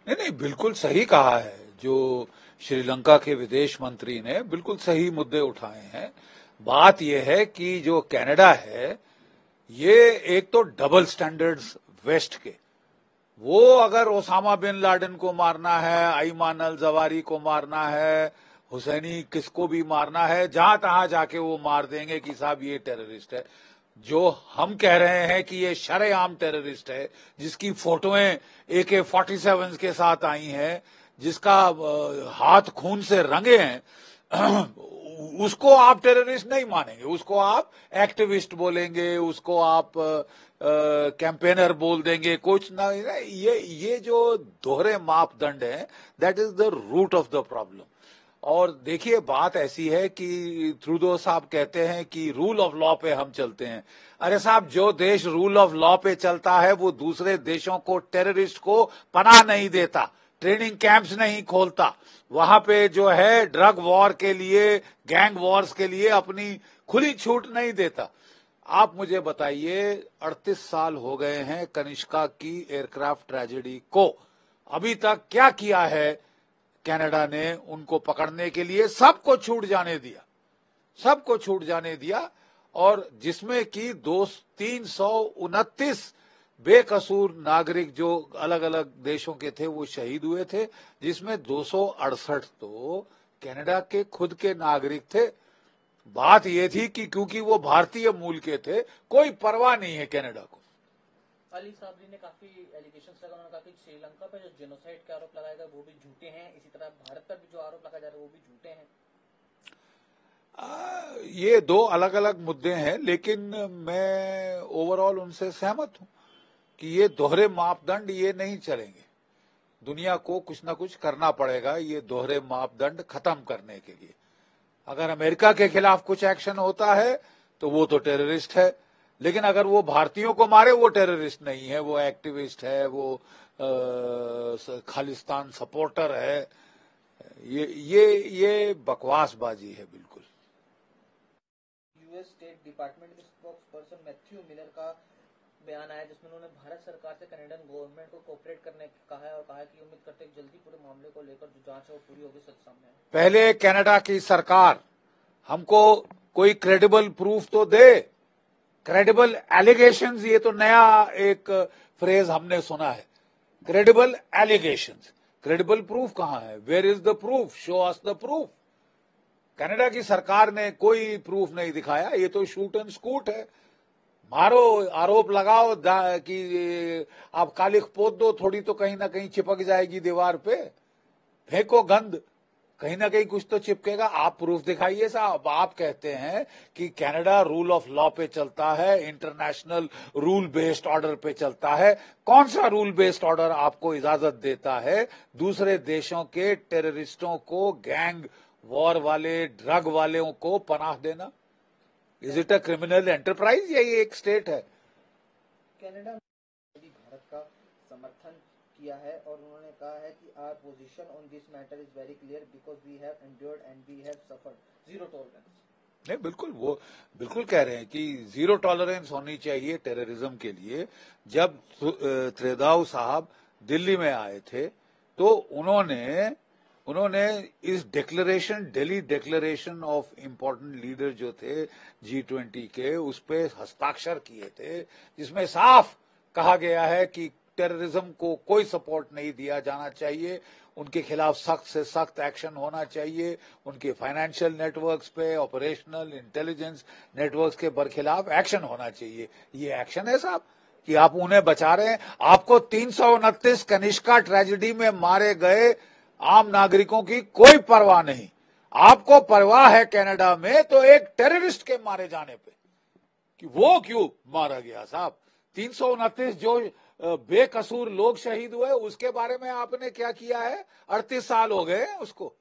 नहीं नहीं, बिल्कुल सही कहा है जो श्रीलंका के विदेश मंत्री ने, बिल्कुल सही मुद्दे उठाए हैं। बात यह है कि जो कनाडा है ये एक तो डबल स्टैंडर्ड्स वेस्ट के, वो अगर ओसामा बिन लादेन को मारना है, अयमान अल जवारी को मारना है, हुसैनी किसको भी मारना है, जहां तहां जाके वो मार देंगे कि साहब ये टेररिस्ट है। जो हम कह रहे हैं कि ये शरेआम टेररिस्ट है, जिसकी फोटोएं AK-47 के साथ आई हैं, जिसका हाथ खून से रंगे हैं, उसको आप टेररिस्ट नहीं मानेंगे, उसको आप एक्टिविस्ट बोलेंगे, उसको आप कैंपेनर बोल देंगे, कुछ ना। ये जो दोहरे मापदंड है, that is the root of the problem. और देखिए बात ऐसी है कि ट्रूडो साहब कहते हैं कि रूल ऑफ लॉ पे हम चलते हैं। अरे साहब, जो देश रूल ऑफ लॉ पे चलता है वो दूसरे देशों को, टेररिस्ट को पनाह नहीं देता, ट्रेनिंग कैंप्स नहीं खोलता, वहां पे जो है ड्रग वॉर के लिए, गैंग वॉर्स के लिए अपनी खुली छूट नहीं देता। आप मुझे बताइए, 38 साल हो गए हैं कनिष्का की एयरक्राफ्ट ट्रेजेडी को, अभी तक क्या किया है कनाडा ने उनको पकड़ने के लिए? सबको छूट जाने दिया, सबको छूट जाने दिया। और जिसमें कि 329 बेकसूर नागरिक जो अलग अलग देशों के थे वो शहीद हुए थे, जिसमें 268 तो कनाडा के खुद के नागरिक थे। बात ये थी कि क्योंकि वो भारतीय मूल के थे, कोई परवाह नहीं है कनाडा को। अली साबरी ने काफी एलिगेशंस लगा, उन्होंने कहा कि श्रीलंका पर जो जेनोसाइड के आरोप लगाए गए वो भी झूठे हैं, इसी तरह भारत पर भी जो आरोप लगाए जा रहे हैं वो भी झूठे हैं। ये दो अलग अलग मुद्दे हैं, लेकिन मैं ओवरऑल उनसे सहमत हूं कि ये दोहरे मापदंड ये नहीं चलेंगे। दुनिया को कुछ ना कुछ करना पड़ेगा ये दोहरे मापदंड खत्म करने के लिए। अगर अमेरिका के खिलाफ कुछ एक्शन होता है तो वो तो टेररिस्ट है, लेकिन अगर वो भारतीयों को मारे वो टेररिस्ट नहीं है, वो एक्टिविस्ट है, वो खालिस्तान सपोर्टर है। ये बकवासबाजी है बिल्कुल। यूएस स्टेट डिपार्टमेंट के स्पोक्स पर्सन मैथ्यू मिलर का बयान आया जिसमें उन्होंने भारत सरकार से कनाडियन गवर्नमेंट को कोऑपरेट करने कहा है और कहा है कि उम्मीद करते हैं जल्दी पूरे मामले को लेकर जो जांच है वो पूरी होगी, सच सामने आए। पहले कनाडा की सरकार हमको कोई क्रेडिबल प्रूफ तो दे। क्रेडिबल एलिगेशंस, ये तो नया एक फ्रेज हमने सुना है, क्रेडिबल एलिगेशंस। क्रेडिबल प्रूफ कहां है? Where is the proof? Show us the proof. Canada की सरकार ने कोई प्रूफ नहीं दिखाया, ये तो शूट एंड स्कूट है। मारो, आरोप लगाओ कि आप कालिख पोत दो, थोड़ी तो कहीं ना कहीं चिपक जाएगी दीवार पे। फेंको गंद, कहीं ना कहीं कुछ तो चिपकेगा। आप प्रूफ दिखाइए साहब। आप कहते हैं कि कनाडा रूल ऑफ लॉ पे चलता है, इंटरनेशनल रूल बेस्ड ऑर्डर पे चलता है। कौन सा रूल बेस्ड ऑर्डर आपको इजाजत देता है दूसरे देशों के टेररिस्टों को, गैंग वॉर वाले, ड्रग वालों को पनाह देना? Is it a criminal enterprise या ये एक स्टेट है? कनाडा ने भारत का समर्थन किया है और उन्होंने कहा है कि our position on this matter is very clear because we have endured and we have suffered zero tolerance. नहीं, बिल्कुल, वो बिल्कुल कह रहे हैं कि जीरो टॉलरेंस होनी चाहिए टेररिज्म के लिए। जब त्रेदाऊ साहब दिल्ली में आए थे तो उन्होंने इस declaration, Delhi declaration of important leader जो थे G20 के, उस पे हस्ताक्षर किए थे, जिसमें साफ कहा गया है कि टेररिज्म को कोई सपोर्ट नहीं दिया जाना चाहिए, उनके खिलाफ सख्त से सख्त एक्शन होना चाहिए, उनके फाइनेंशियल नेटवर्क्स पे, ऑपरेशनल इंटेलिजेंस नेटवर्क्स के बरखिलाफ एक्शन होना चाहिए। ये एक्शन है साहब कि आप उन्हें बचा रहे हैं। आपको 329 कनिष्का ट्रेजेडी में मारे गए आम नागरिकों की कोई परवाह नहीं। आपको परवाह है कनाडा में तो एक टेररिस्ट के मारे जाने पे कि वो क्यों मारा गया साहब। 329 जो बेकसूर लोग शहीद हुए उसके बारे में आपने क्या किया है? 38 साल हो गए उसको।